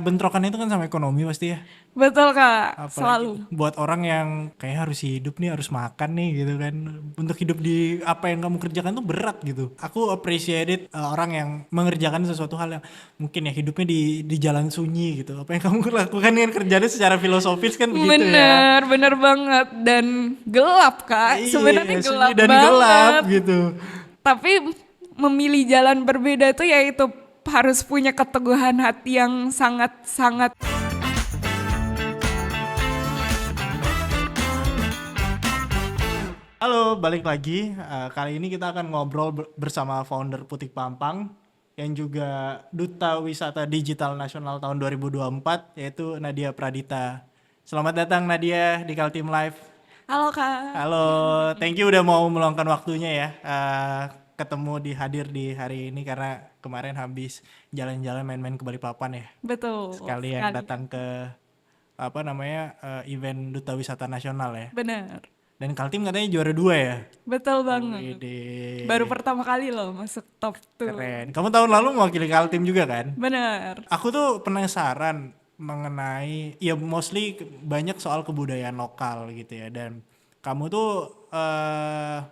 Bentrokan itu kan sama ekonomi pasti ya. Betul Kak, Apalagi selalu. buat orang yang kayak harus hidup nih, harus makan nih gitu kan. Untuk hidup di apa yang kamu kerjakan tuh berat gitu. Aku appreciate orang yang mengerjakan sesuatu hal yang mungkin ya hidupnya di jalan sunyi gitu. Apa yang kamu lakukan kan kerjanya secara filosofis kan begitu ya. Bener, bener banget. Dan gelap Kak, sebenarnya Iya, sunyi gelap dan gelap banget. gitu. Tapi memilih jalan berbeda itu yaitu harus punya keteguhan hati yang sangat-sangat. Halo, balik lagi. Kali ini kita akan ngobrol bersama founder Putik Pampang yang juga Duta Wisata Digital Nasional tahun 2024, yaitu Nadia Pradita. Selamat datang Nadia di Kaltim Live. Halo Kak. Halo, thank you udah mau meluangkan waktunya ya. Ketemu hadir di hari ini karena kemarin habis jalan-jalan main-main ke Balikpapan ya. Betul Sekalian sekali. datang ke apa namanya event Duta Wisata Nasional ya. Bener. Dan Kaltim katanya juara 2 ya. Betul banget. Wede, Baru pertama kali loh masuk top 2. keren. Kamu tahun lalu mewakili Kaltim juga kan? Bener. Aku tuh penasaran mengenai, ya mostly banyak soal kebudayaan lokal gitu ya. Dan kamu tuh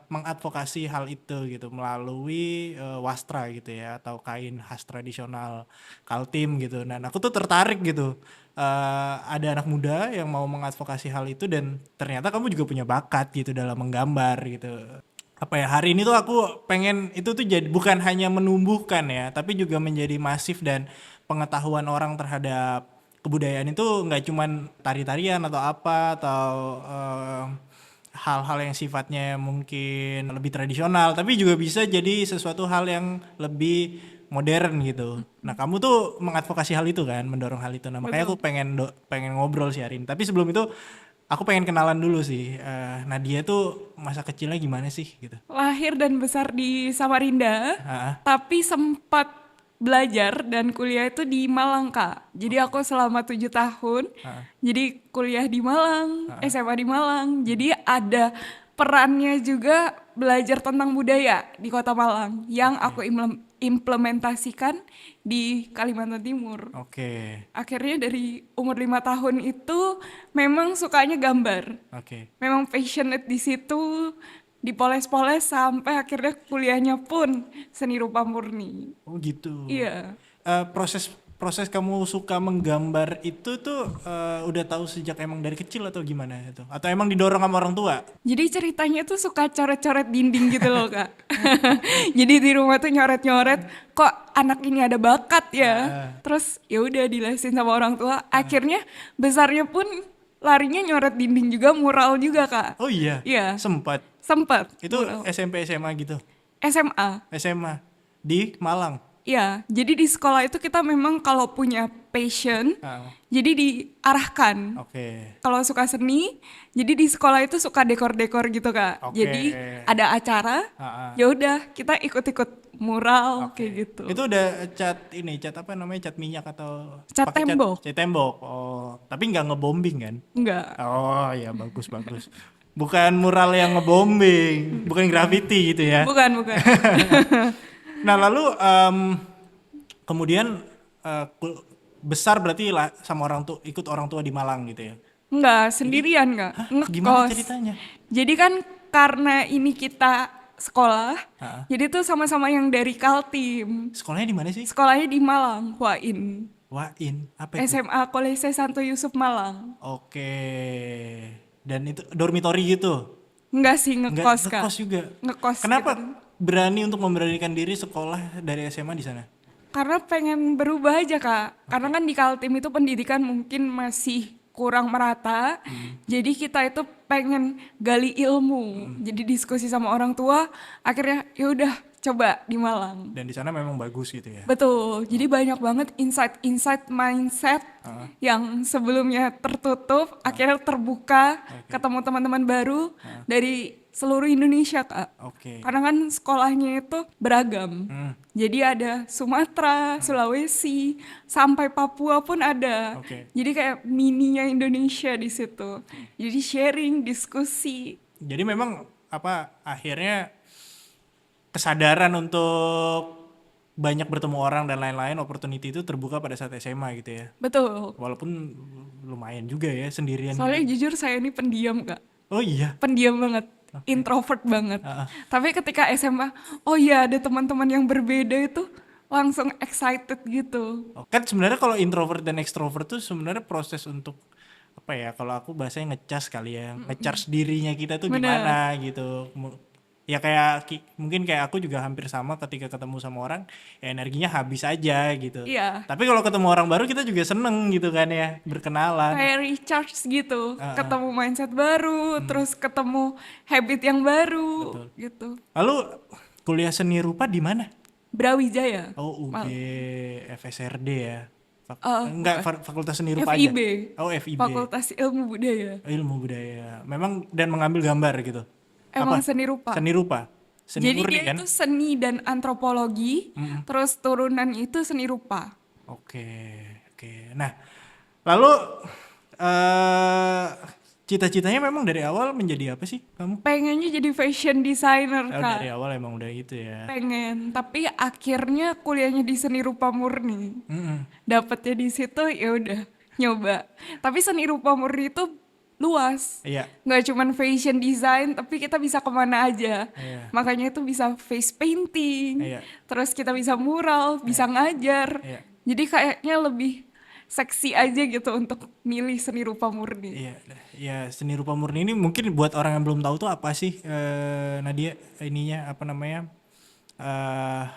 mengadvokasi hal itu gitu melalui wastra gitu ya, atau kain khas tradisional Kaltim gitu. Dan aku tuh tertarik gitu. Ada anak muda yang mau mengadvokasi hal itu dan ternyata kamu juga punya bakat gitu dalam menggambar gitu. Apa ya, hari ini tuh aku pengen itu tuh jadi bukan hanya menumbuhkan ya, tapi juga menjadi masif dan pengetahuan orang terhadap kebudayaan itu nggak cuman tari-tarian atau apa atau hal-hal yang sifatnya mungkin lebih tradisional, tapi juga bisa jadi sesuatu hal yang lebih modern gitu. Nah, kamu tuh mengadvokasi hal itu kan, mendorong hal itu. Nah, makanya aku Betul. pengen ngobrol sih hari ini. Tapi sebelum itu aku pengen kenalan dulu sih. Nadia tuh masa kecilnya gimana sih gitu? Lahir dan besar di Samarinda, Ah, tapi sempat belajar dan kuliah itu di Malang, Kak. Jadi oke. aku selama 7 tahun, Ah, jadi kuliah di Malang, ah, SMA di Malang. Jadi ada perannya juga belajar tentang budaya di Kota Malang yang oke. aku implementasikan di Kalimantan Timur. Oke. Akhirnya dari umur 5 tahun itu memang sukanya gambar. Oke. Memang passionate di situ, dipoles-poles sampai akhirnya kuliahnya pun seni rupa murni. Oh gitu. Iya. Proses proses kamu suka menggambar itu tuh udah tahu sejak emang dari kecil atau gimana itu? Atau emang didorong sama orang tua? Jadi ceritanya tuh suka coret-coret dinding gitu loh Kak. Jadi di rumah tuh nyoret-nyoret, kok anak ini ada bakat ya. Ah, Terus ya udah dilesin sama orang tua. ah. Akhirnya besarnya pun larinya nyoret dinding juga, mural juga Kak. Oh iya, Iya, sempat. sempat Itu mural. SMP SMA gitu. SMA. SMA di Malang. Iya, jadi di sekolah itu kita memang kalau punya passion, Ah, jadi diarahkan. oke. Kalau suka seni, jadi di sekolah itu suka dekor-dekor gitu Kak. Oke. Jadi ada acara, Ah, ah. ya udah kita ikut-ikut mural Oke. kayak gitu. Itu udah cat apa namanya, cat minyak atau Cat pakai cat tembok? cat tembok. Oh, tapi nggak ngebombing kan? Enggak, Oh ya, bagus bagus. Bukan mural yang ngebombing, bukan graffiti gitu ya. bukan bukan. Nah lalu kemudian eh, kul- besar berarti lah sama orang tua, ikut orang tua di Malang gitu ya. Enggak, Jadi, sendirian Kak, hah, gimana ngekos. ceritanya? Jadi kan karena ini kita sekolah, Hah? jadi tuh sama-sama yang dari Kaltim. Sekolahnya di mana sih? Sekolahnya di Malang, Wain. Wain, apa itu? SMA Kolese Santo Yusuf Malang. Oke. Dan itu dormitory gitu? Enggak sih Nggak ngekos Kak. ngekos juga? Ngekos gitu. Kenapa berani untuk memberanikan diri sekolah dari SMA di sana? Karena pengen berubah aja Kak. Karena Oke. kan di Kaltim itu pendidikan mungkin masih kurang merata. Jadi kita itu pengen gali ilmu. Jadi diskusi sama orang tua, akhirnya ya udah coba di Malang. Dan di sana memang bagus gitu ya. Betul, jadi banyak banget insight-insight mindset Heeh, yang sebelumnya tertutup, akhirnya terbuka, oke. ketemu teman-teman baru dari seluruh Indonesia, Kak. Oke. Karena kan sekolahnya itu beragam. Hmm, Jadi ada Sumatera, Sulawesi, sampai Papua pun ada. oke. Jadi kayak mininya Indonesia di situ. Jadi sharing, diskusi. Jadi memang apa akhirnya kesadaran untuk banyak bertemu orang dan lain-lain, opportunity itu terbuka pada saat SMA gitu ya. Betul. Walaupun lumayan juga ya sendirian Soalnya gitu. jujur saya ini pendiam Kak. Oh iya. Pendiam banget. Oke. Introvert banget. Ah, ah. Tapi ketika SMA, oh iya ada teman-teman yang berbeda itu langsung excited gitu. Oh, kan sebenarnya kalau introvert dan extrovert tuh sebenarnya proses untuk apa ya? Kalau aku bahasanya ngecas kali ya, ngecharge dirinya kita tuh Bener. gimana gitu. Ya kayak mungkin kayak aku juga hampir sama ketika ketemu sama orang, ya energinya habis aja gitu. Iya. Tapi kalau ketemu orang baru kita juga seneng gitu kan ya, berkenalan. Kayak recharge gitu. Ah, ah. Ketemu mindset baru, terus ketemu habit yang baru Betul. gitu. Lalu kuliah seni rupa di mana? Brawijaya. Oh, UG Mal. FSRD ya. Enggak, Bukan. Fakultas Seni Rupa aja. FIB. Oh, FIB. Fakultas Ilmu Budaya. Ilmu budaya. Memang dan mengambil gambar gitu. Emang Apa? seni rupa. Seni rupa. Seni Jadi murni dia kan? itu seni dan antropologi, terus turunan itu seni rupa. Oke, oke. Nah, lalu eh cita-citanya memang dari awal menjadi apa sih kamu? Pengennya jadi fashion designer, Oh, Kak. dari awal emang udah gitu ya. Pengen, tapi akhirnya kuliahnya di seni rupa murni. Mm-mm. Dapatnya di situ ya udah nyoba. Tapi seni rupa murni itu luas. Iya, Nggak cuman fashion design, tapi kita bisa kemana aja. iya, Makanya itu bisa face painting, iya, terus kita bisa mural, bisa ngajar. iya. Jadi kayaknya lebih seksi aja gitu untuk milih seni rupa murni. Iya, ya seni rupa murni ini mungkin buat orang yang belum tahu tuh apa sih Nadia ininya apa namanya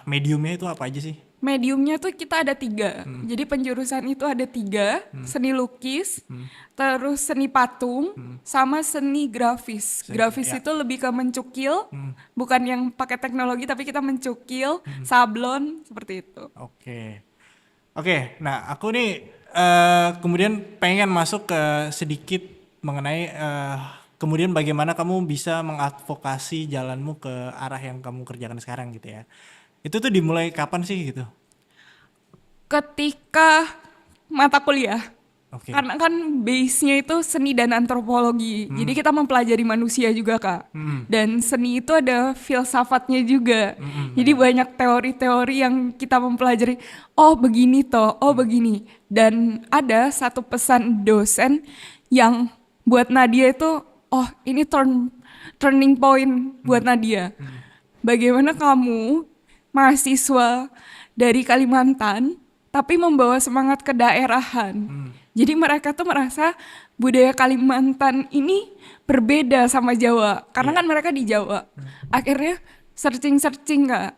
mediumnya itu apa aja sih? Mediumnya tuh kita ada 3. Jadi penjurusan itu ada 3, seni lukis, terus seni patung, sama seni grafis. Grafis Ya. itu lebih ke mencukil, bukan yang pakai teknologi tapi kita mencukil, sablon, seperti itu. Oke, oke. Nah aku nih kemudian pengen masuk ke sedikit mengenai kemudian bagaimana kamu bisa mengadvokasi jalanmu ke arah yang kamu kerjakan sekarang gitu ya. Itu tuh dimulai kapan sih gitu? Ketika mata kuliah, Oke. karena kan base-nya itu seni dan antropologi. Jadi kita mempelajari manusia juga, Kak. Dan seni itu ada filsafatnya juga. Jadi banyak teori-teori yang kita mempelajari. Oh begini toh, oh begini. Dan ada satu pesan dosen yang buat Nadia itu, oh ini turning point buat Nadia. Bagaimana kamu mahasiswa dari Kalimantan tapi membawa semangat kedaerahan. Jadi mereka tuh merasa budaya Kalimantan ini berbeda sama Jawa karena kan mereka di Jawa. Akhirnya searching Kak.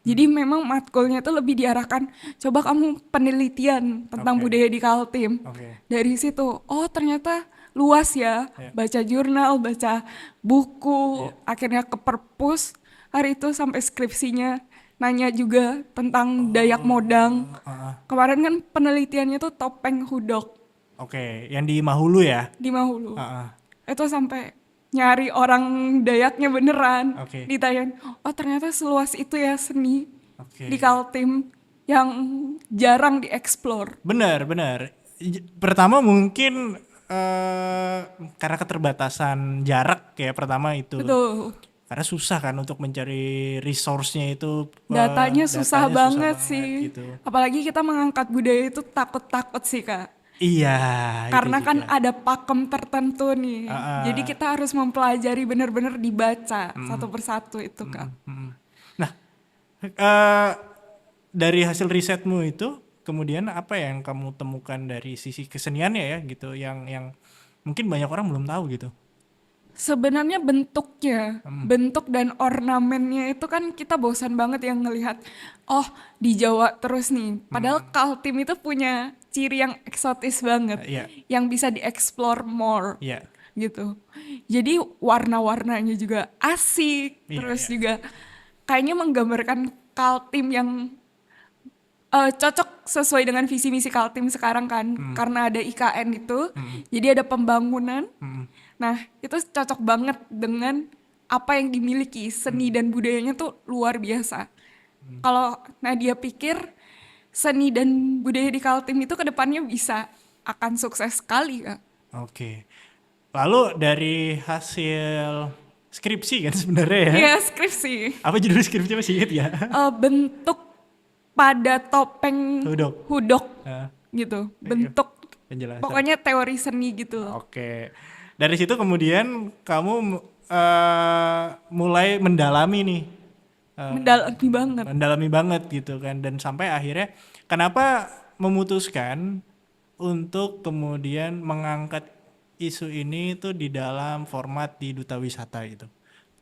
Jadi memang matkulnya tuh lebih diarahkan coba kamu penelitian tentang Oke. budaya di Kaltim. Oke. Dari situ, oh ternyata luas ya. Iya. Baca jurnal, baca buku, akhirnya ke perpus. Hari itu sampai skripsinya nanya juga tentang Dayak Modang. Kemarin kan penelitiannya tuh topeng hudok Oke, yang di Mahulu ya? di Mahulu. Ah, ah. Itu sampai nyari orang Dayaknya beneran. Oke. Ditanyain, oh ternyata seluas itu ya seni Oke. di Kaltim yang jarang dieksplor. Benar, benar. Pertama mungkin karena keterbatasan jarak ya pertama itu. Betul. Karena susah kan untuk mencari resource-nya itu. Datanya susah banget sih. gitu. Apalagi kita mengangkat budaya itu takut-takut sih, Kak. Iya, Karena itu kan juga. ada pakem tertentu nih. Jadi kita harus mempelajari benar-benar dibaca satu persatu itu, Kak. Nah, eh, dari hasil risetmu itu kemudian apa yang kamu temukan dari sisi keseniannya ya gitu yang mungkin banyak orang belum tahu gitu. Sebenarnya bentuknya, bentuk dan ornamennya itu kan kita bosan banget yang ngelihat, oh di Jawa terus nih. Padahal Kaltim itu punya ciri yang eksotis banget, Iya. yang bisa dieksplor more. Iya. Gitu. Jadi warna-warnanya juga asik, Iya, terus iya. juga kayaknya menggambarkan Kaltim yang cocok sesuai dengan visi misi Kaltim sekarang kan, karena ada IKN itu, jadi ada pembangunan. Nah itu cocok banget dengan apa yang dimiliki seni dan budayanya tuh luar biasa. Kalau Nadia pikir seni dan budaya di Kaltim itu kedepannya bisa akan sukses sekali, Kak. Oke. Lalu dari hasil skripsi kan sebenarnya ya. Iya, skripsi. Apa judul skripsinya masih ingat ya? Bentuk pada topeng hudok Ah, gitu, bentuk penjelasan. pokoknya teori seni gitu loh. Oke. Dari situ kemudian kamu mulai mendalami nih. Mendalami banget gitu kan, dan sampai akhirnya kenapa memutuskan untuk kemudian mengangkat isu ini tuh di dalam format di Duta Wisata gitu.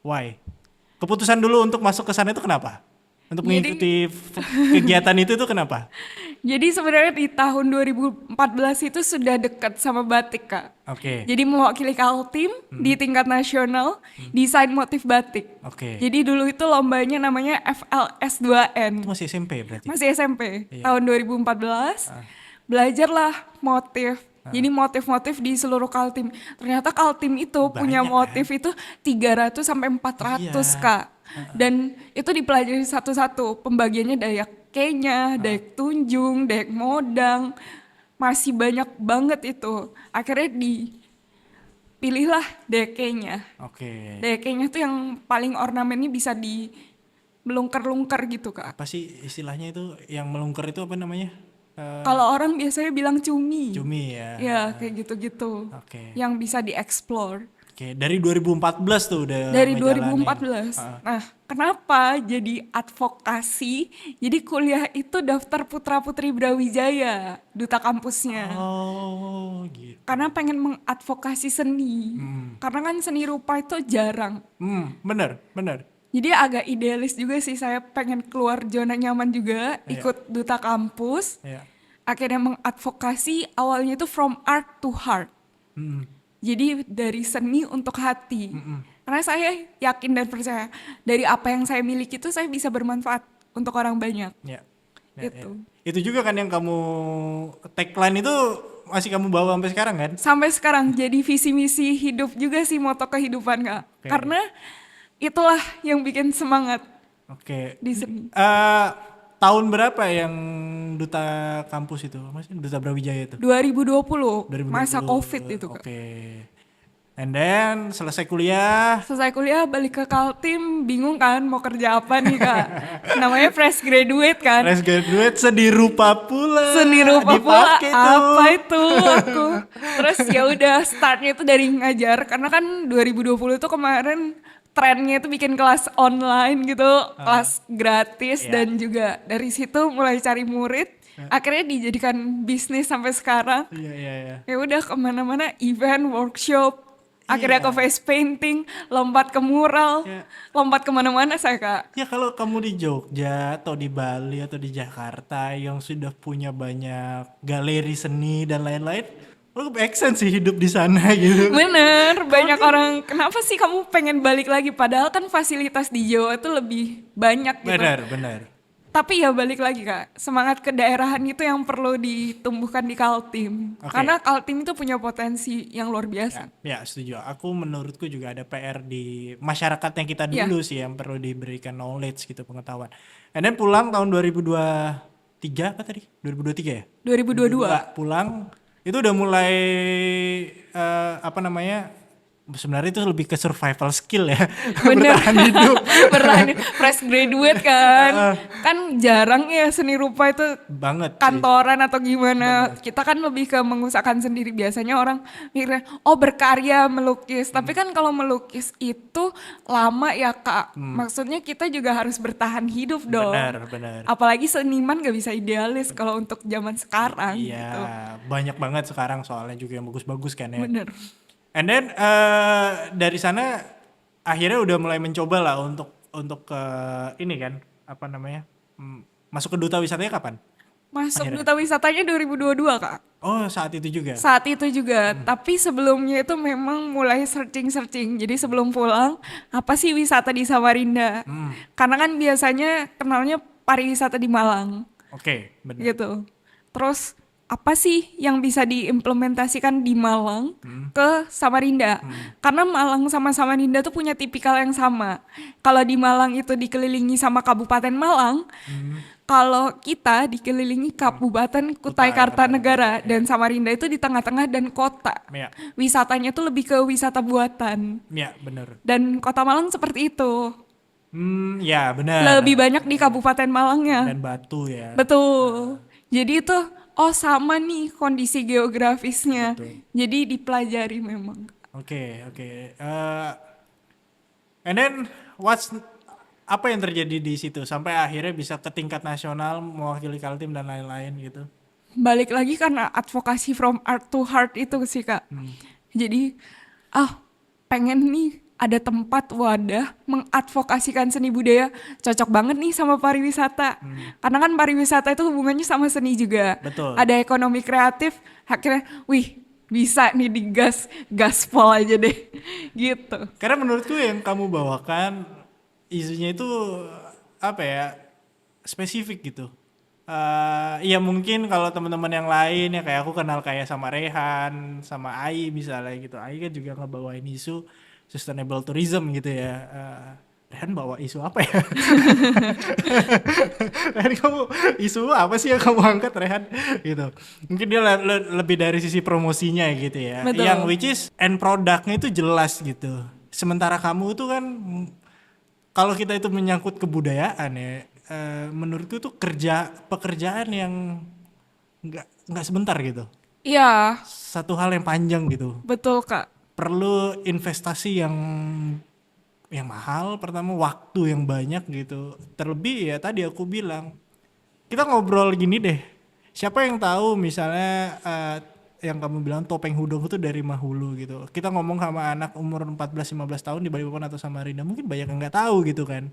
Why? Keputusan dulu untuk masuk ke sana itu kenapa? Untuk mengikuti kegiatan itu tuh kenapa? Jadi sebenarnya di tahun 2014 itu sudah dekat sama batik, Kak. Oke. Jadi mewakili Kaltim di tingkat nasional desain motif batik. Oke. Jadi dulu itu lombanya namanya FLS 2N. Itu masih SMP berarti? Masih SMP. Tahun 2014 belajarlah motif. Jadi motif-motif di seluruh Kaltim. Ternyata Kaltim itu punya motif itu 300 sampai 400, Kak. Dan itu dipelajari satu-satu. Pembagiannya Dayak Kenya, Dayak Tunjung, Dayak Modang. Masih banyak banget itu. Akhirnya dipilihlah Dayak Kenya. Oke. Dayak Kenya tuh yang paling ornamennya bisa di melungker-lungker gitu, Kak. Apa sih istilahnya itu yang melungker itu apa namanya? Kalau orang biasanya bilang cumi. Cumi ya. Ya, kayak gitu-gitu. Oke. Yang bisa dieksplor. Oke, dari 2014 tuh udah Dari ngejalanin. 2014. Nah, kenapa jadi advokasi? Jadi kuliah itu daftar putra-putri Brawijaya, duta kampusnya. Oh, gitu. Karena pengen mengadvokasi seni. Karena kan seni rupa itu jarang. Bener. Jadi agak idealis juga sih, saya pengen keluar zona nyaman juga, ikut duta kampus. Akhirnya mengadvokasi, awalnya itu from art to heart. Jadi dari seni untuk hati. Karena saya yakin dan percaya dari apa yang saya miliki itu saya bisa bermanfaat untuk orang banyak. Itu juga kan yang kamu tagline itu masih kamu bawa sampai sekarang kan? Sampai sekarang jadi visi misi hidup juga sih, moto kehidupan, Kak. Karena itulah yang bikin semangat di seni. Tahun berapa yang duta kampus itu? Maksudnya duta Brawijaya itu? 2020, masa COVID itu, Kak. And then selesai kuliah Balik ke Kaltim, bingung kan mau kerja apa nih, Kak. Namanya fresh graduate kan. Fresh graduate, seni rupa pula. Apa itu aku. Terus ya udah startnya itu dari ngajar, karena kan 2020 itu kemarin trennya itu bikin kelas online gitu, kelas gratis. Dan juga dari situ mulai cari murid. Akhirnya dijadikan bisnis sampai sekarang. Ya udah kemana-mana, event, workshop. Akhirnya ke face painting, lompat ke mural, lompat kemana-mana saya, Kak. Ya kalau kamu di Jogja atau di Bali atau di Jakarta yang sudah punya banyak galeri seni dan lain-lain, lo make sense sih hidup di sana gitu. Bener, banyak orang, kenapa sih kamu pengen balik lagi? Padahal kan fasilitas di Jawa itu lebih banyak gitu. Bener. Tapi ya balik lagi, Kak, semangat kedaerahan itu yang perlu ditumbuhkan di Kaltim. Karena Kaltim itu punya potensi yang luar biasa. Ya setuju. Menurutku juga ada PR di masyarakatnya kita dulu sih yang perlu diberikan knowledge gitu, pengetahuan. And then pulang tahun 2023 apa tadi? 2023 ya? 2022. Pulang itu udah mulai sebenarnya itu lebih ke survival skill ya. Bertahan hidup. Fresh graduate kan. Kan jarang ya seni rupa itu banget kantoran atau gimana. Kita kan lebih ke mengusahakan sendiri. Biasanya orang mikirnya berkarya melukis. Tapi kan kalau melukis itu lama ya, Kak. Maksudnya kita juga harus bertahan hidup dong. Benar. Apalagi seniman gak bisa idealis kalau untuk zaman sekarang. Iya, gitu. Banyak banget sekarang soalnya juga yang bagus-bagus kan ya. Bener. And then dari sana akhirnya udah mulai mencoba lah untuk ke ini kan, masuk ke duta wisatanya kapan? Masuk duta wisatanya 2022, Kak. Oh, saat itu juga? Saat itu juga, tapi sebelumnya itu memang mulai searching. Jadi sebelum pulang, apa sih wisata di Samarinda? Karena kan biasanya kenalnya pariwisata di Malang. Oke, benar. Gitu. Terus apa sih yang bisa diimplementasikan di Malang ke Samarinda? Karena Malang sama Samarinda tuh punya tipikal yang sama. Kalau di Malang itu dikelilingi sama Kabupaten Malang, kalau kita dikelilingi Kabupaten Kutai Kartanegara, dan Samarinda itu di tengah-tengah dan kota. Wisatanya tuh lebih ke wisata buatan. Iya, benar. Dan Kota Malang seperti itu. Ya benar. Lebih banyak di Kabupaten Malangnya. Dan Batu ya. Betul. Jadi itu oh sama nih kondisi geografisnya. Betul. Jadi dipelajari memang. Oke, oke. And then apa yang terjadi di situ sampai akhirnya bisa ke tingkat nasional mewakili Kaltim dan lain-lain gitu. Balik lagi karena advokasi from art to heart itu sih Kak. Jadi pengen nih ada tempat wadah mengadvokasikan seni budaya, cocok banget nih sama pariwisata. Karena kan pariwisata itu hubungannya sama seni juga. Betul. Ada ekonomi kreatif, akhirnya wih bisa nih digas, gaspol aja deh gitu. Karena menurutku yang kamu bawakan isunya itu apa ya, spesifik gitu. Ya mungkin kalau teman-teman yang lain ya kayak aku kenal kayak sama Rehan, sama Ai misalnya gitu. Ai kan juga ngebawain isu sustainable tourism gitu ya. Rehan bawa isu apa ya? Rehan, kamu isu apa sih yang kamu angkat, Rehan? Gitu. Mungkin dia lebih dari sisi promosinya gitu ya. Betul. Yang which is end produknya itu jelas gitu. Sementara kamu tuh kan kalau kita itu menyangkut kebudayaan ya, menurutku tuh pekerjaan yang nggak sebentar gitu. Iya, Satu hal yang panjang gitu. betul Kak. Perlu investasi yang mahal, pertama waktu yang banyak gitu. Terlebih ya tadi aku bilang, kita ngobrol gini deh. Siapa yang tahu misalnya yang kamu bilang topeng hudong itu dari Mahulu gitu. Kita ngomong sama anak umur 14-15 tahun di Balikpapan atau Samarinda, mungkin banyak yang nggak tahu gitu kan.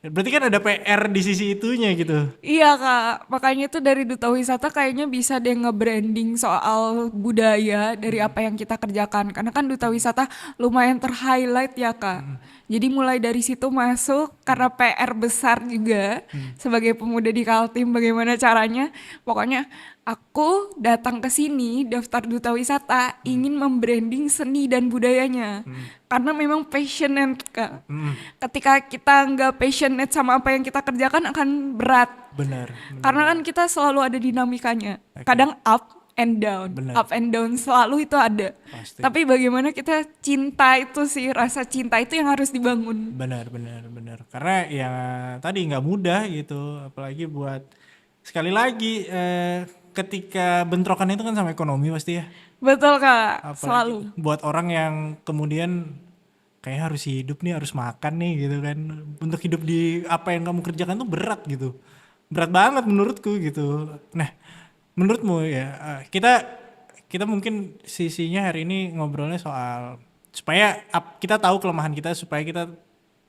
Berarti kan ada PR di sisi itunya gitu. Iya Kak, makanya itu dari Duta Wisata kayaknya bisa deh nge-branding soal budaya dari apa yang kita kerjakan. Karena kan Duta Wisata lumayan ter-highlight ya Kak. Jadi mulai dari situ masuk karena PR besar juga sebagai pemuda di Kaltim bagaimana caranya. Pokoknya aku datang ke sini daftar Duta Wisata ingin membranding seni dan budayanya. Karena memang passionate Kak. Ketika kita nggak passionate sama apa yang kita kerjakan akan berat. Benar. Karena kan kita selalu ada dinamikanya. Kadang up and down. Benar. Up and down selalu itu ada. Pasti. Tapi bagaimana kita cinta itu sih, rasa cinta itu yang harus dibangun. Benar. Karena ya tadi nggak mudah gitu, apalagi buat sekali lagi ketika bentrokan itu kan sama ekonomi pasti ya. Betul Kak, Apalagi selalu. buat orang yang kemudian kayak harus hidup nih, harus makan nih gitu kan. Untuk hidup di apa yang kamu kerjakan tuh berat gitu. Berat banget menurutku gitu. Nah, menurutmu ya, kita mungkin sisinya hari ini ngobrolnya soal supaya kita tahu kelemahan kita, supaya kita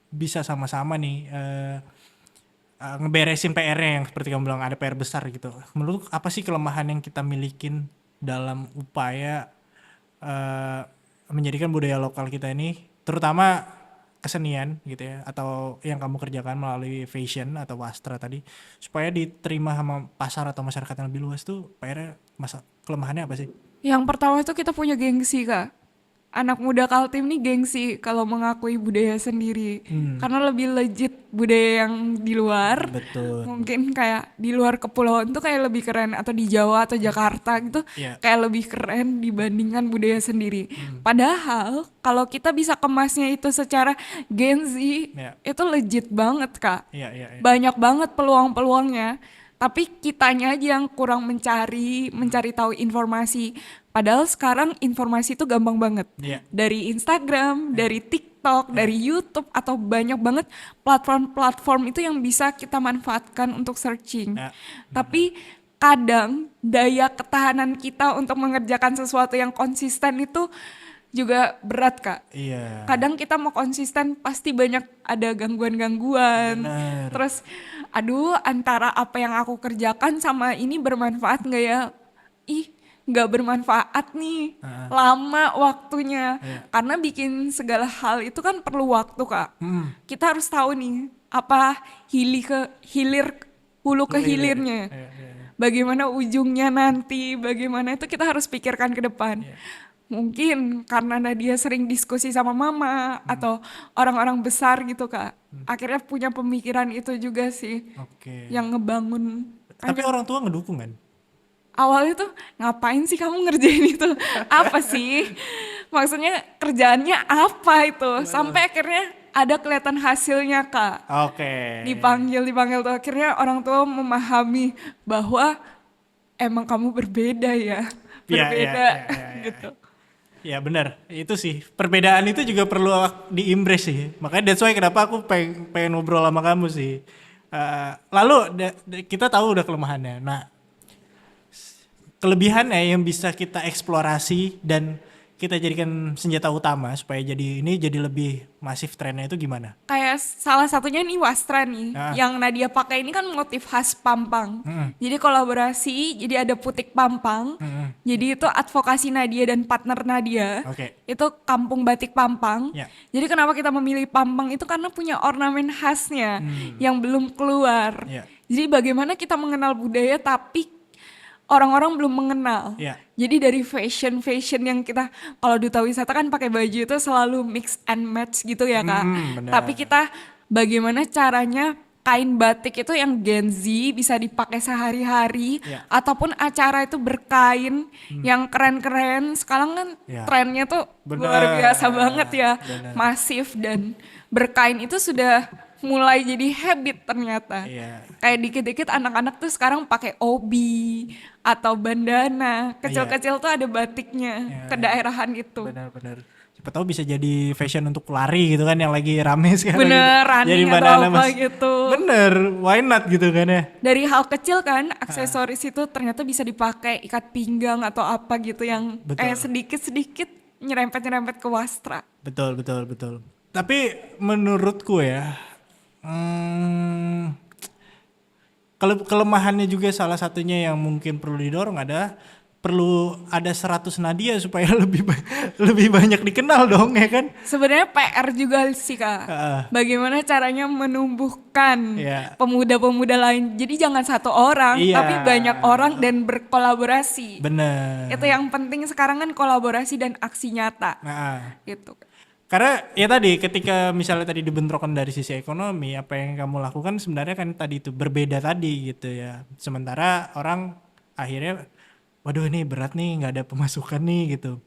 bisa sama-sama nih ngeberesin PR-nya yang seperti kamu bilang ada PR besar gitu. Menurut apa sih kelemahan yang kita milikin dalam upaya menjadikan budaya lokal kita ini, terutama kesenian gitu ya, atau yang kamu kerjakan melalui fashion atau wastra tadi, supaya diterima sama pasar atau masyarakat yang lebih luas tuh PR-nya, kelemahannya apa sih? Yang pertama itu kita punya gengsi Kak. Anak muda Kaltim nih gengsi kalau mengakui budaya sendiri. Karena lebih legit budaya yang di luar. Betul. Mungkin kayak di luar kepulauan tuh kayak lebih keren, atau di Jawa atau Jakarta gitu kayak lebih keren dibandingkan budaya sendiri. Padahal kalau kita bisa kemasnya itu secara Gen Z itu legit banget Kak. Banyak banget peluang-peluangnya. Tapi kitanya aja yang kurang mencari tahu informasi. Padahal sekarang informasi itu gampang banget. Dari Instagram, dari TikTok, dari YouTube, atau banyak banget platform-platform itu yang bisa kita manfaatkan untuk searching. Tapi kadang daya ketahanan kita untuk mengerjakan sesuatu yang konsisten itu juga berat Kak. Kadang kita mau konsisten pasti banyak ada gangguan-gangguan. Terus aduh, antara apa yang aku kerjakan sama ini bermanfaat nggak ya? Nggak bermanfaat nih, lama waktunya. Karena bikin segala hal itu kan perlu waktu Kak. Kita harus tahu nih apa hulu ke hilirnya. Bagaimana ujungnya nanti, bagaimana itu kita harus pikirkan ke depan. Mungkin karena Nadia sering diskusi sama mama atau orang-orang besar gitu Kak. Akhirnya punya pemikiran itu juga sih yang ngebangun. Tapi orang tua ngedukung kan? Awalnya tuh ngapain sih kamu ngerjain itu? Apa sih? Maksudnya kerjaannya apa itu? Sampai akhirnya ada kelihatan hasilnya Kak. Oke. Dipanggil tuh akhirnya orang tua memahami bahwa emang kamu berbeda ya. Iya, Berbeda iya. gitu. Ya benar, itu sih perbedaan itu juga perlu di-embrace sih. Makanya that's why kenapa aku pengen ngobrol sama kamu sih. Lalu kita tahu udah kelemahannya. Nah, kelebihannya yang bisa kita eksplorasi dan kita jadikan senjata utama supaya jadi lebih masif trennya itu gimana? Kayak salah satunya nih Wastra nih, yang Nadia pakai ini kan motif khas Pampang. Jadi kolaborasi, jadi ada putik Pampang. Jadi itu advokasi Nadia dan partner Nadia. Itu Kampung Batik Pampang. Jadi kenapa kita memilih Pampang itu karena punya ornamen khasnya yang belum keluar. Jadi bagaimana kita mengenal budaya tapi orang-orang belum mengenal. Jadi dari fashion yang kita kalau duta wisata kan pakai baju itu selalu mix and match gitu ya Kak. Tapi kita bagaimana caranya kain batik itu yang Gen Z bisa dipakai sehari-hari ataupun acara itu berkain yang keren-keren. Sekarang kan trennya tuh luar biasa banget ya. Masif dan berkain itu sudah mulai jadi habit ternyata. Kayak dikit-dikit anak-anak tuh sekarang pakai obi atau bandana. Kecil-kecil tuh ada batiknya kedaerahan itu. Benar-benar. Siapa tahu bisa jadi fashion untuk lari gitu kan yang lagi rame sekarang. Bener, running atau apa gitu. Bener, why not gitu kan ya. Dari hal kecil kan, aksesoris itu ternyata bisa dipakai ikat pinggang atau apa gitu yang sedikit-sedikit nyerempet-nyerempet ke wastra. Betul. Tapi menurutku ya, kelemahannya juga salah satunya yang mungkin perlu didorong perlu ada 100 Nadia supaya lebih banyak dikenal dong ya kan. Sebenarnya PR juga sih Kak. Bagaimana caranya menumbuhkan pemuda-pemuda lain. Jadi jangan satu orang tapi banyak orang dan berkolaborasi. Bener. Itu yang penting sekarang kan kolaborasi dan aksi nyata. Gitu. Karena ya tadi ketika misalnya tadi dibentrokan dari sisi ekonomi, apa yang kamu lakukan sebenarnya kan tadi itu berbeda tadi gitu ya. Sementara orang akhirnya, waduh ini berat nih nggak ada pemasukan nih gitu.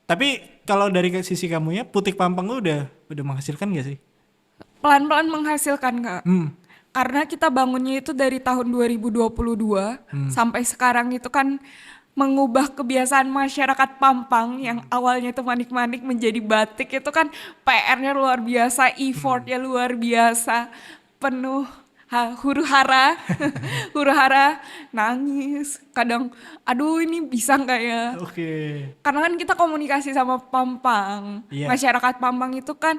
Tapi kalau dari sisi kamu ya, Putik Pampang udah menghasilkan gak sih? Pelan-pelan menghasilkan Kak. Karena kita bangunnya itu dari tahun 2022 sampai sekarang itu kan mengubah kebiasaan masyarakat Pampang yang awalnya itu manik-manik menjadi batik itu kan PR-nya luar biasa, effortnya luar biasa, penuh huru-hara, nangis, kadang aduh ini bisa nggak ya? Karena kan kita komunikasi sama Pampang, masyarakat Pampang itu kan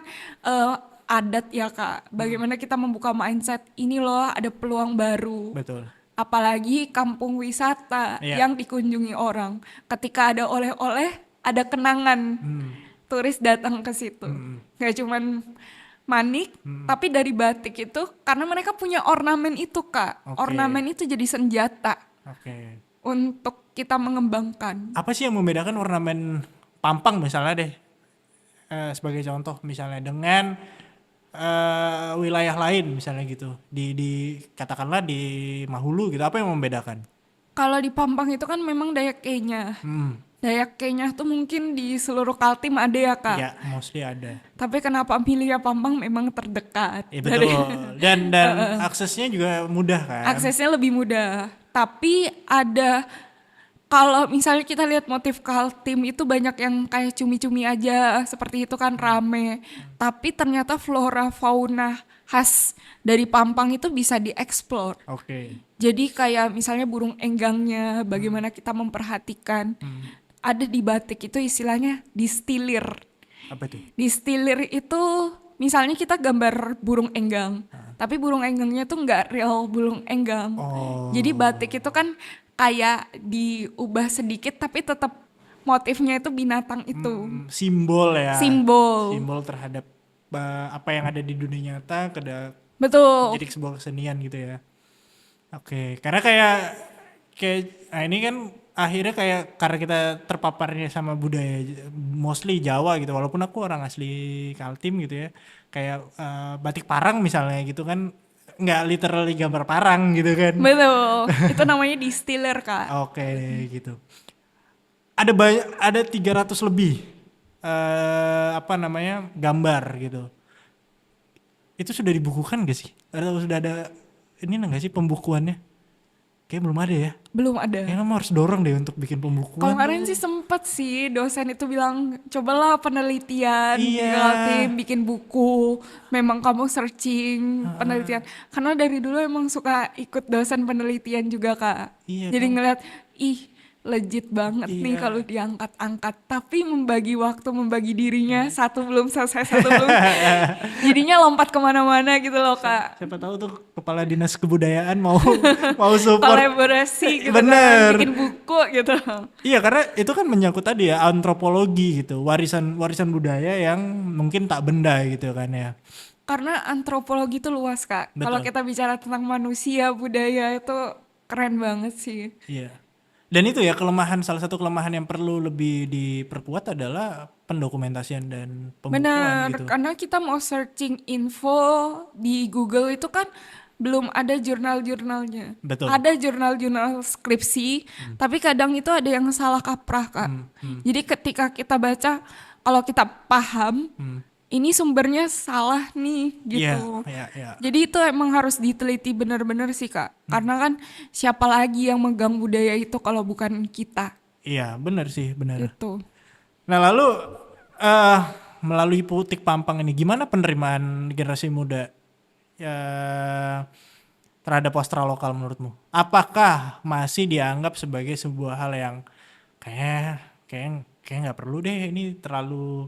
adat ya Kak, bagaimana kita membuka mindset ini loh ada peluang baru. Betul. Apalagi kampung wisata yang dikunjungi orang. Ketika ada oleh-oleh, ada kenangan. Turis datang ke situ. Gak cuman manik, tapi dari batik itu karena mereka punya ornamen itu Kak. Ornamen itu jadi senjata. Untuk kita mengembangkan. Apa sih yang membedakan ornamen Pampang misalnya deh? Sebagai contoh misalnya dengan wilayah lain misalnya gitu di katakanlah di Mahulu gitu, apa yang membedakan? Kalau di Pampang itu kan memang Dayak Kenya. Dayak Kenya tuh mungkin di seluruh Kaltim ada ya Kak? Ya mostly ada. Tapi kenapa pilihnya Pampang memang terdekat. Betul. Dan aksesnya juga mudah kan? Aksesnya lebih mudah. Tapi ada kalau misalnya kita lihat motif Kaltim itu banyak yang kayak cumi-cumi aja seperti itu kan rame. Tapi ternyata flora fauna khas dari Pampang itu bisa dieksplor. Jadi kayak misalnya burung enggangnya, bagaimana kita memperhatikan. Ada di batik itu istilahnya distilir. Apa itu? Distilir itu misalnya kita gambar burung enggang. Tapi burung enggangnya tuh nggak real burung enggang. Jadi batik itu kan kayak diubah sedikit tapi tetap motifnya itu binatang itu. Simbol ya. Simbol terhadap apa yang ada di dunia nyata betul. Jadi sebuah kesenian gitu ya. Karena kayak ini kan akhirnya kayak karena kita terpaparnya sama budaya mostly Jawa gitu, walaupun aku orang asli Kaltim gitu ya. Kayak batik parang misalnya gitu kan nggak literally gambar parang gitu kan. Betul, itu namanya distiller Kak. Gitu. Ada 300 lebih gambar gitu. Itu sudah dibukukan gak sih? Atau sudah ada ini nggak sih pembukuannya? Kayak belum ada ya. Belum ada. Kayaknya kamu harus dorong deh untuk bikin Kalau pembukuan kemarin tuh. sih sempet sih dosen itu bilang cobalah penelitian di Iya. Kaltim bikin buku. Memang kamu searching penelitian. Karena dari dulu emang suka ikut dosen penelitian juga Kak. Iya Jadi kamu. ngeliat ih legit banget nih kalau Iya. diangkat-angkat. Tapi membagi waktu, membagi dirinya satu belum selesai, satu belum. Jadinya lompat kemana-mana gitu loh Kak. Siapa tahu tuh kepala dinas kebudayaan mau mau support. Kolaborasi gitu kan, Bener. bikin buku gitu. Iya karena itu kan menyangkut tadi ya antropologi gitu, warisan warisan budaya yang mungkin tak benda gitu kan ya. Karena antropologi itu luas Kak. Kalau Betul. kita bicara tentang manusia, budaya itu keren banget sih. Iya. Dan itu ya kelemahan, salah satu kelemahan yang perlu lebih diperkuat adalah pendokumentasian dan pembukuan Bener, gitu. karena kita mau searching info di Google itu kan belum ada jurnal-jurnalnya. Betul. Ada jurnal-jurnal skripsi, tapi kadang itu ada yang salah kaprah Kak. Jadi ketika kita baca, kalau kita paham, ini sumbernya salah nih Iya, gitu. iya, iya. Jadi itu emang harus diteliti benar-benar sih Kak. Karena kan siapa lagi yang megang budaya itu kalau bukan kita Iya, benar sih, benar. gitu. Nah, lalu eh melalui Putik Pampang ini gimana penerimaan generasi muda ya terhadap wastra lokal menurutmu? Apakah masih dianggap sebagai sebuah hal yang kayak kayak nggak perlu deh, ini terlalu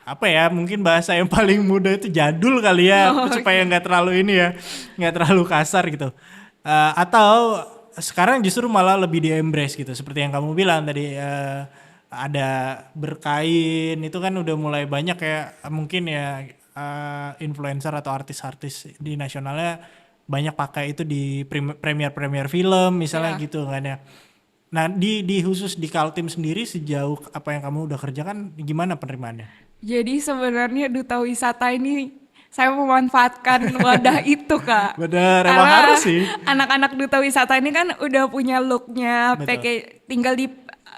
apa ya, mungkin bahasa yang paling mudah itu jadul kali ya, supaya nggak terlalu ini ya, nggak terlalu kasar gitu. Atau sekarang justru malah lebih di embrace gitu, seperti yang kamu bilang tadi, ada berkain itu kan udah mulai banyak ya, mungkin ya influencer atau artis-artis di nasionalnya banyak pakai itu di premier film misalnya Ya. gitu kan ya. Nah di khusus di Kaltim sendiri sejauh apa yang kamu udah kerjakan gimana penerimaannya? Jadi sebenarnya duta wisata ini saya memanfaatkan wadah itu Kak. Bener, emang Karena harus sih. anak-anak duta wisata ini kan udah punya looknya, Betul. pakai tinggal di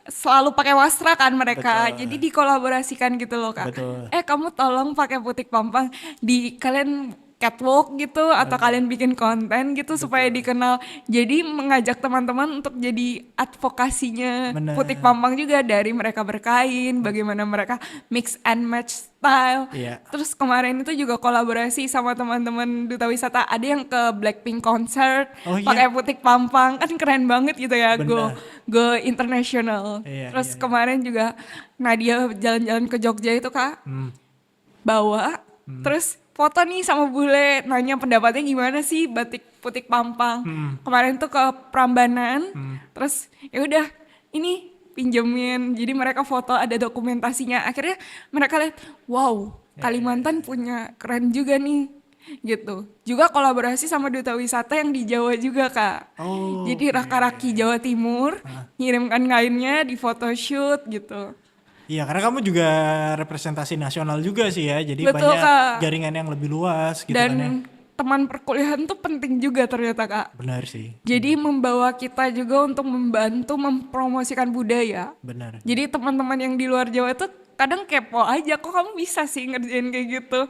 selalu pakai wastra kan mereka. Betul. Jadi dikolaborasikan gitu loh Kak. Betul. Kamu tolong pakai Putik Pampang di kalian catwalk gitu atau kalian bikin konten gitu supaya dikenal. Jadi mengajak teman-teman untuk jadi advokasinya Bener. Putik Pampang juga dari mereka berkain, bagaimana mereka mix and match style. Iya. Terus kemarin itu juga kolaborasi sama teman-teman duta wisata. Ada yang ke Blackpink concert Oh iya. pakai Putik Pampang, kan keren banget gitu ya. Bener. Go international. Iya, Terus iya. kemarin juga Nadia jalan-jalan ke Jogja itu Kak, bawa terus foto nih sama bule, nanya pendapatnya gimana sih batik Putik Pampang. Kemarin tuh ke Prambanan, terus ya udah ini pinjemin, jadi mereka foto ada dokumentasinya. Akhirnya mereka lihat, wow Kalimantan punya keren juga nih gitu. Juga kolaborasi sama duta wisata yang di Jawa juga Kak. Oh, Jadi Raka-Raki Jawa Timur ngirimkan kainnya di photoshoot gitu. iya karena kamu juga representasi nasional juga sih ya, jadi Betul, banyak Kak. jaringan yang lebih luas gitu Dan kan ya. teman perkuliahan tuh penting juga ternyata Kak. Benar sih, Jadi membawa kita juga untuk membantu mempromosikan budaya. benar. Jadi teman-teman yang di luar Jawa itu kadang kepo aja, kok kamu bisa sih ngerjain kayak gitu?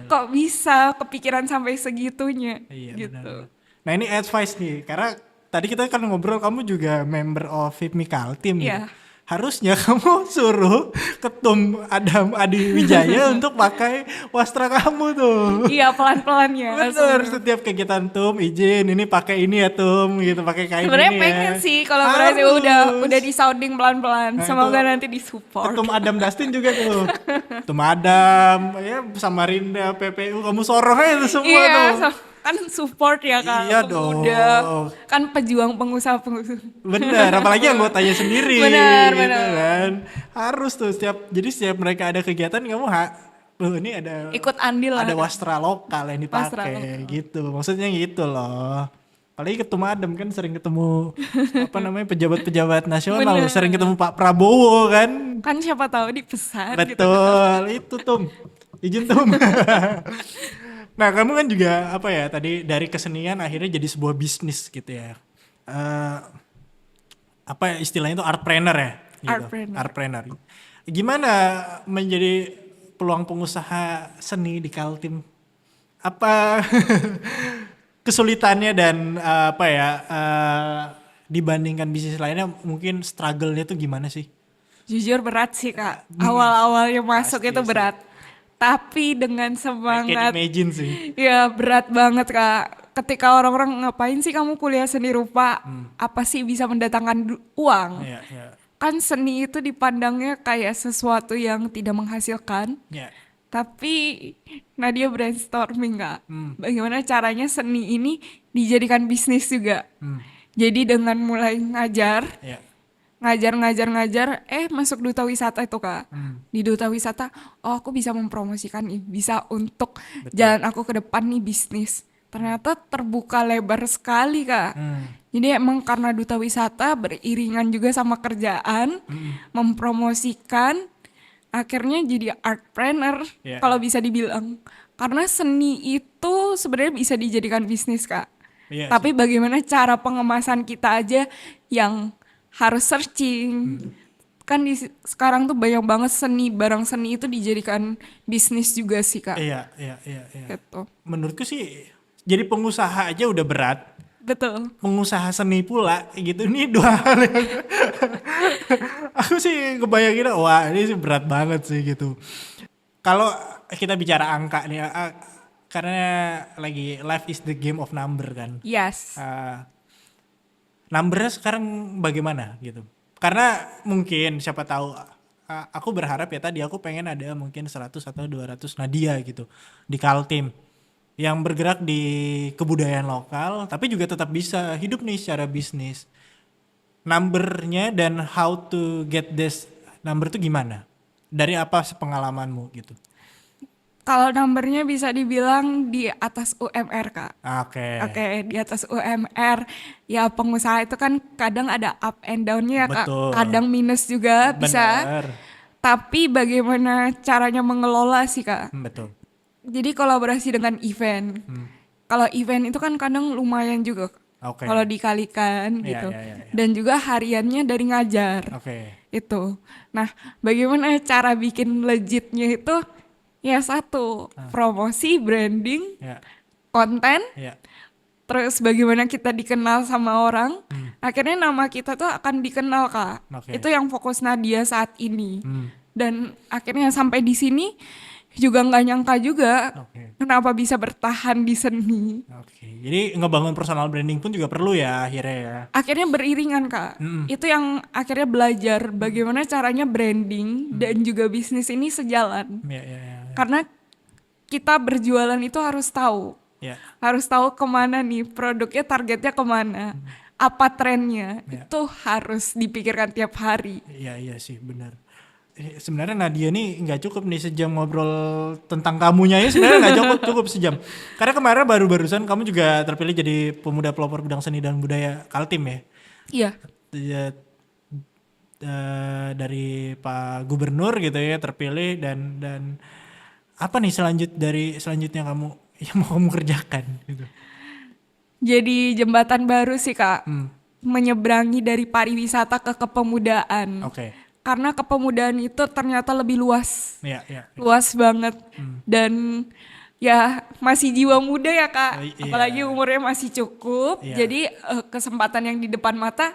Kok bisa kepikiran sampai segitunya Iya gitu. benar. Nah ini advice nih, karena tadi kita kan ngobrol kamu juga member of HIPMI Kaltim gitu. Iya. Harusnya kamu suruh ketum Adam Adi Wijaya untuk pakai wastra kamu tuh. Iya pelan-pelan ya. Bener, setiap kegiatan Tum izin ini pakai ini ya Tum gitu, pakai kain Sebenarnya ini pengen ya. sih kolaborasi Harus. udah di sounding pelan-pelan. Nah, Semoga itu nanti disupport. Ketum Adam Dustin juga tuh. Ketum Adam, ya Samarinda, PPU, kamu sorong aja tuh semua Iya, tuh. kan support ya Kak. Iya pemuda. dong. Kan pejuang pengusaha-pengusaha. Bener, apalagi anggotanya sendiri. Benar, gitu benar. kan. Harus tuh setiap mereka ada kegiatan kamu ini ada Ikut andil lah. ada wastra lokal yang Wastra dipakai gitu. Maksudnya gitu loh. Apalagi ketum Adem kan sering ketemu apa namanya pejabat-pejabat nasional, Bener. sering ketemu Pak Prabowo kan. Kan siapa tahu dipesan gitu. Betul, itu Tum. Izin Tum. Nah, kamu kan juga apa ya tadi dari kesenian akhirnya jadi sebuah bisnis gitu ya. Apa ya, istilahnya itu artpreneur ya gitu. Artpreneur. Artpreneur. Gimana menjadi peluang pengusaha seni di Kaltim? apa kesulitannya dan apa ya dibandingkan bisnis lainnya mungkin struggle-nya tuh gimana sih? Jujur berat sih Kak. Awal-awalnya masuk Pasti itu sih. berat. Tapi dengan I can semangat, imagine sih. ya berat banget Kak. Ketika orang-orang ngapain sih kamu kuliah seni rupa? Apa sih bisa mendatangkan uang? Iya, iya. Kan seni itu dipandangnya kayak sesuatu yang tidak menghasilkan. Iya. Tapi Nadia brainstorming Kak. Hmm. Bagaimana caranya seni ini dijadikan bisnis juga. Hmm. Jadi dengan mulai ngajar, Iya. ngajar, masuk duta wisata itu Kak. Di duta wisata, oh aku bisa mempromosikan nih, bisa untuk jalan aku ke depan nih bisnis. Ternyata terbuka lebar sekali Kak. Jadi emang karena duta wisata beriringan juga sama kerjaan, mempromosikan, akhirnya jadi artpreneur Iya. kalau bisa dibilang. Karena seni itu sebenarnya bisa dijadikan bisnis Kak. Iya Tapi bagaimana cara pengemasan kita aja yang harus searching. Kan sekarang tuh banyak banget seni, barang seni itu dijadikan bisnis juga sih Kak. Iya. Gitu. Menurutku sih jadi pengusaha aja udah berat. Betul. Pengusaha seni pula gitu, ini dua hal yang aku sih kebayangin wah ini sih berat banget sih gitu. Kalau kita bicara angka nih karena lagi life is the game of number kan. Yes. Numbernya sekarang bagaimana gitu? Karena mungkin siapa tahu aku berharap ya tadi aku pengen ada mungkin 100 atau 200 Nadia gitu di Kaltim yang bergerak di kebudayaan lokal tapi juga tetap bisa hidup nih secara bisnis. Numbernya dan how to get this number tuh gimana? Dari apa pengalamanmu gitu? Kalau numbernya bisa dibilang di atas UMR Kak. Oke. Oke, di atas UMR. Ya pengusaha itu kan kadang ada up and down-nya ya Kak. Betul. Kadang minus juga bisa. Bener. Tapi bagaimana caranya mengelola sih Kak? Betul. Jadi kolaborasi dengan event. Kalau event itu kan kadang lumayan juga Oke. kalau dikalikan Iya, gitu. iya. Dan juga hariannya dari ngajar. Oke. Itu. Nah, bagaimana cara bikin legitnya itu? Ya satu, promosi, branding, Ya. konten, Ya. terus bagaimana kita dikenal sama orang. Akhirnya nama kita tuh akan dikenal Kak. Oke. Itu yang fokus Nadia saat ini. Dan akhirnya sampai di sini juga nggak nyangka juga Oke. kenapa bisa bertahan di seni. Oke. Jadi ngebangun personal branding pun juga perlu ya akhirnya ya. Akhirnya beriringan Kak. Itu yang akhirnya belajar bagaimana caranya branding dan juga bisnis ini sejalan. Ya. Karena kita berjualan itu harus tahu. Ya. Harus tahu kemana nih produknya, targetnya kemana. Apa trennya. Ya. Itu harus dipikirkan tiap hari. Iya sih benar. Sebenarnya Nadia nih nggak cukup nih sejam ngobrol tentang kamunya ya sebenarnya nggak cukup sejam. Karena kemarin barusan kamu juga terpilih jadi pemuda pelopor bidang seni dan budaya Kaltim ya. Iya. Dari Pak Gubernur gitu ya terpilih dan apa nih selanjutnya kamu yang mau kamu kerjakan gitu. Jadi jembatan baru sih Kak. Menyeberangi dari pariwisata ke kepemudaan. Oke. Karena kepemudaan itu ternyata lebih luas. Iya. Luas banget. Dan ya masih jiwa muda ya Kak. Iya. Apalagi umurnya masih cukup. Iya. Jadi kesempatan yang di depan mata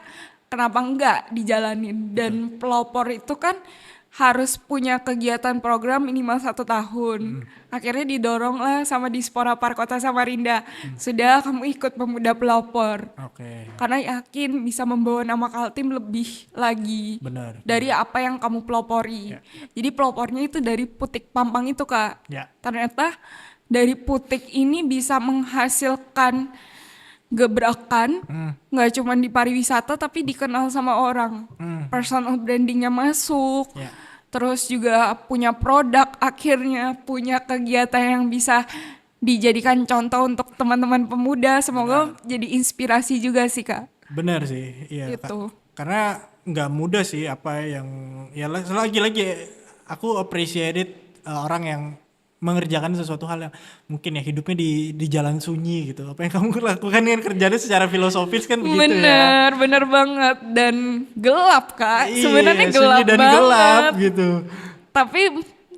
kenapa enggak dijalanin. Dan pelopor itu kan harus punya kegiatan program minimal 1 tahun. Akhirnya didorong lah sama Dispora Par Kota Samarinda. Sudah kamu ikut pemuda pelopor. Oke. Karena yakin bisa membawa nama Kaltim lebih lagi. Benar. Dari apa yang kamu pelopori. Jadi pelopornya itu dari Putik Pampang itu Kak. Ya. Ternyata dari Putik ini bisa menghasilkan gebrakan. Nggak cuma di pariwisata tapi dikenal sama orang. Personal brandingnya masuk. Ya. Terus juga punya produk akhirnya. Punya kegiatan yang bisa dijadikan contoh untuk teman-teman pemuda. Semoga jadi inspirasi juga sih Kak. Benar sih, iya. Gitu. Karena nggak mudah sih apa yang ya lagi-lagi aku appreciate orang yang mengerjakan sesuatu hal yang mungkin ya hidupnya di jalan sunyi gitu. Apa yang kamu lakukan kan kerjanya secara filosofis kan begitu ya. Bener banget dan gelap Kak. Iya, Sebenarnya sunyi gelap dan banget. gelap gitu. Tapi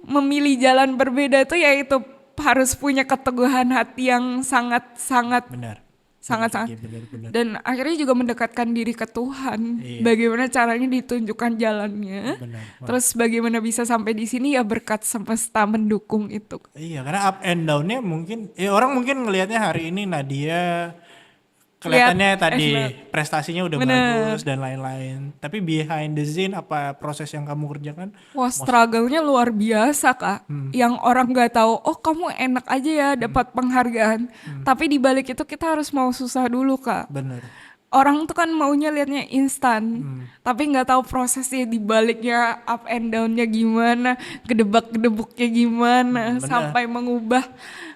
memilih jalan berbeda itu yaitu harus punya keteguhan hati yang sangat-sangat Benar. sangat-sangat. Benar. Dan akhirnya juga mendekatkan diri ke Tuhan. Iya. Bagaimana caranya ditunjukkan jalannya. Benar. Wah. Terus bagaimana bisa sampai di sini ya berkat semesta mendukung itu. Iya, karena up and down-nya mungkin orang mungkin ngelihatnya hari ini Nadia kelihatannya tadi prestasinya udah Bener. bagus dan lain-lain. Tapi behind the scene apa proses yang kamu kerjakan? Wah, struggle-nya luar biasa, Kak. Yang orang nggak tahu, oh kamu enak aja ya dapat penghargaan. Tapi di balik itu kita harus mau susah dulu, Kak. Bener. Orang tuh kan maunya liatnya instan, tapi nggak tahu prosesnya di baliknya up and down-nya gimana, gedebak-gedebuknya gimana, Bener. sampai mengubah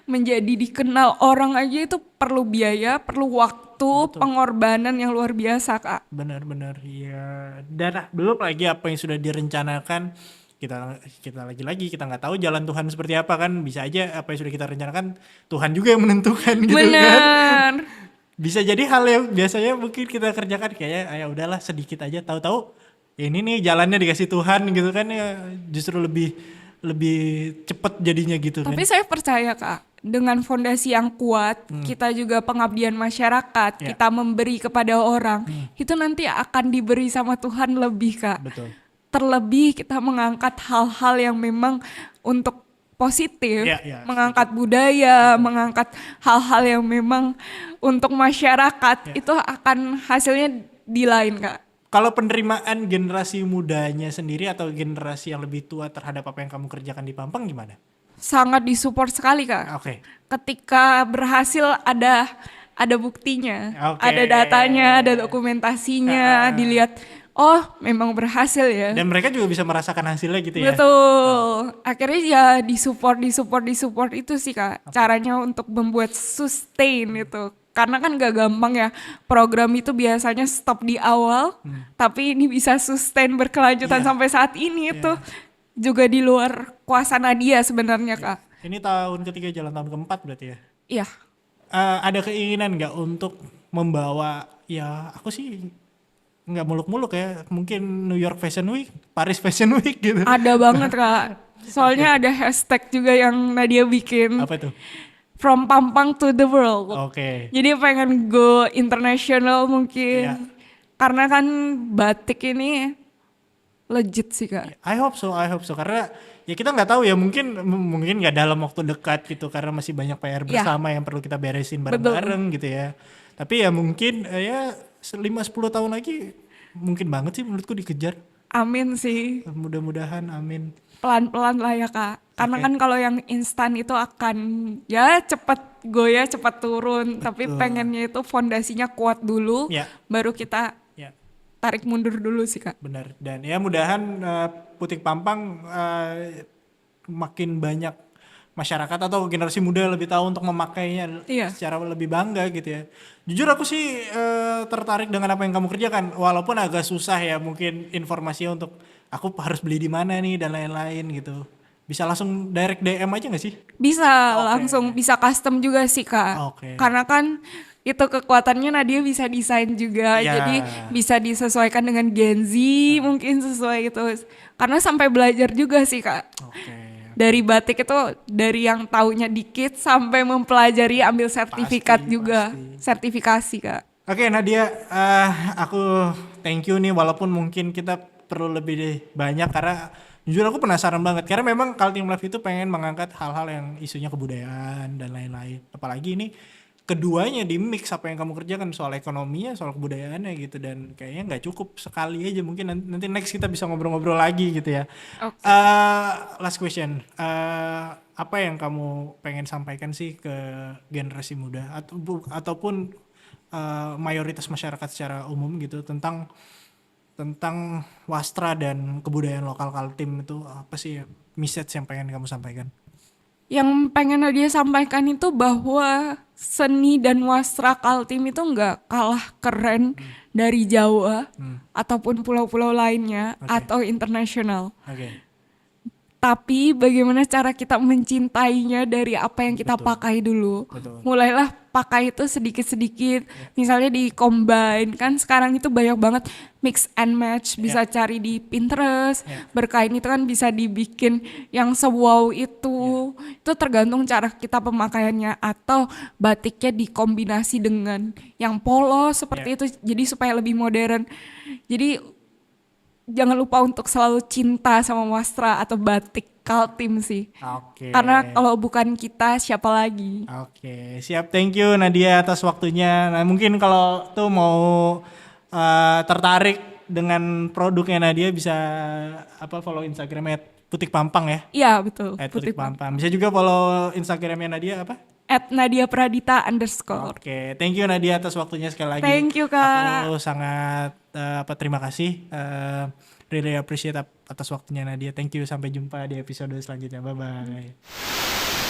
menjadi dikenal orang aja itu perlu biaya, perlu waktu, pengorbanan yang luar biasa, Kak. Benar-benar iya. Dan belum lagi apa yang sudah direncanakan, kita lagi-lagi kita nggak tahu jalan Tuhan seperti apa kan, bisa aja apa yang sudah kita rencanakan Tuhan juga yang menentukan gitu kan. Bener. Bisa jadi hal yang biasanya mungkin kita kerjakan kayaknya ya udahlah sedikit aja, tahu-tahu ini nih jalannya dikasih Tuhan gitu kan, ya justru lebih cepet jadinya gitu kan. Tapi saya percaya, Kak, dengan fondasi yang kuat, kita juga pengabdian masyarakat, Ya. kita memberi kepada orang, itu nanti akan diberi sama Tuhan lebih, Kak. Betul. Terlebih kita mengangkat hal-hal yang memang untuk positif, Ya, mengangkat budaya, mengangkat hal-hal yang memang untuk masyarakat, itu akan hasilnya di lain, Kak. Kalau penerimaan generasi mudanya sendiri atau generasi yang lebih tua terhadap apa yang kamu kerjakan di Pampang gimana? Sangat disupport sekali, Kak. Oke. Ketika berhasil ada buktinya, Oke. ada datanya, ada dokumentasinya, dilihat oh memang berhasil ya. Dan mereka juga bisa merasakan hasilnya gitu ya. Betul. Akhirnya ya disupport itu sih, Kak. Caranya untuk membuat sustain itu. Karena kan gak gampang ya, program itu biasanya stop di awal, tapi ini bisa sustain berkelanjutan Iya. sampai saat ini itu juga di luar kuasa Nadia sebenarnya, Kak. Ini tahun ketiga jalan tahun keempat berarti ya. Iya. Ada keinginan nggak untuk membawa, ya aku sih nggak muluk-muluk ya, mungkin New York Fashion Week, Paris Fashion Week gitu. Ada banget, Kak. Soalnya ada hashtag juga yang Nadia bikin. Apa tuh? From Pampang to the world. Oke. Jadi pengen go international mungkin. Iya. Karena kan batik ini legit sih, Kak. I hope so karena ya kita nggak tahu ya, mungkin nggak dalam waktu dekat gitu karena masih banyak PR bersama yang perlu kita beresin bareng-bareng gitu ya. Tapi ya mungkin ya 5-10 tahun lagi mungkin banget sih menurutku dikejar. Amin sih. Mudah-mudahan amin. Pelan-pelan lah ya, Kak. Karena kan kalau yang instan itu akan ya cepat goyah, cepat turun. Tapi pengennya itu fondasinya kuat dulu, Ya. baru kita Ya. tarik mundur dulu sih, Kak. Benar, dan ya mudahan Putik Pampang makin banyak masyarakat atau generasi muda lebih tahu untuk memakainya secara lebih bangga gitu ya. Jujur aku sih tertarik dengan apa yang kamu kerjakan, walaupun agak susah ya mungkin informasinya untuk aku harus beli di mana nih dan lain-lain gitu. Bisa langsung direct DM aja gak sih? Bisa langsung, bisa custom juga sih, Kak. Oke. Karena kan itu kekuatannya Nadia bisa desain juga, Ya. jadi bisa disesuaikan dengan Gen Z, mungkin sesuai itu. Karena sampai belajar juga sih, Kak. Oke. Dari batik itu dari yang taunya dikit sampai mempelajari, ambil sertifikat juga, sertifikasi, Kak. Oke Nadia, aku thank you nih, walaupun mungkin kita perlu lebih banyak karena jujur aku penasaran banget, karena memang Kaltim Live itu pengen mengangkat hal-hal yang isunya kebudayaan dan lain-lain, apalagi ini keduanya di mix apa yang kamu kerjakan, soal ekonominya, soal kebudayaannya gitu, dan kayaknya nggak cukup sekali aja, mungkin nanti next kita bisa ngobrol-ngobrol lagi gitu ya. Last question, apa yang kamu pengen sampaikan sih ke generasi muda ataupun mayoritas masyarakat secara umum gitu tentang wastra dan kebudayaan lokal Kaltim itu, apa sih message yang pengen kamu sampaikan? Yang pengen Nadia sampaikan itu bahwa seni dan wastra Kaltim itu nggak kalah keren dari Jawa ataupun pulau-pulau lainnya atau internasional. Tapi bagaimana cara kita mencintainya dari apa yang kita Betul. pakai dulu. Betul. Mulailah pakai itu sedikit-sedikit. Misalnya di combine, kan sekarang itu banyak banget mix and match. Bisa cari di Pinterest. Berkain itu kan bisa dibikin yang se-wow itu. Itu tergantung cara kita pemakaiannya. Atau batiknya dikombinasi dengan yang polos seperti itu. Jadi supaya lebih modern. Jadi jangan lupa untuk selalu cinta sama wastra atau batik Kaltim sih. Oke. Karena kalau bukan kita, siapa lagi? Oke, siap. Thank you Nadia atas waktunya. Nah, mungkin kalau tuh mau tertarik dengan produknya Nadia bisa follow Instagram @putikpampang ya. Iya betul. Putih @putikpampang. Bisa juga follow Instagramnya Nadia apa? @nadiapradita_. Oke, thank you Nadia atas waktunya sekali lagi. Thank you, Kak. Aku sangat terima kasih. Really appreciate atas waktunya Nadia. Thank you. Sampai jumpa di episode selanjutnya. Bye bye.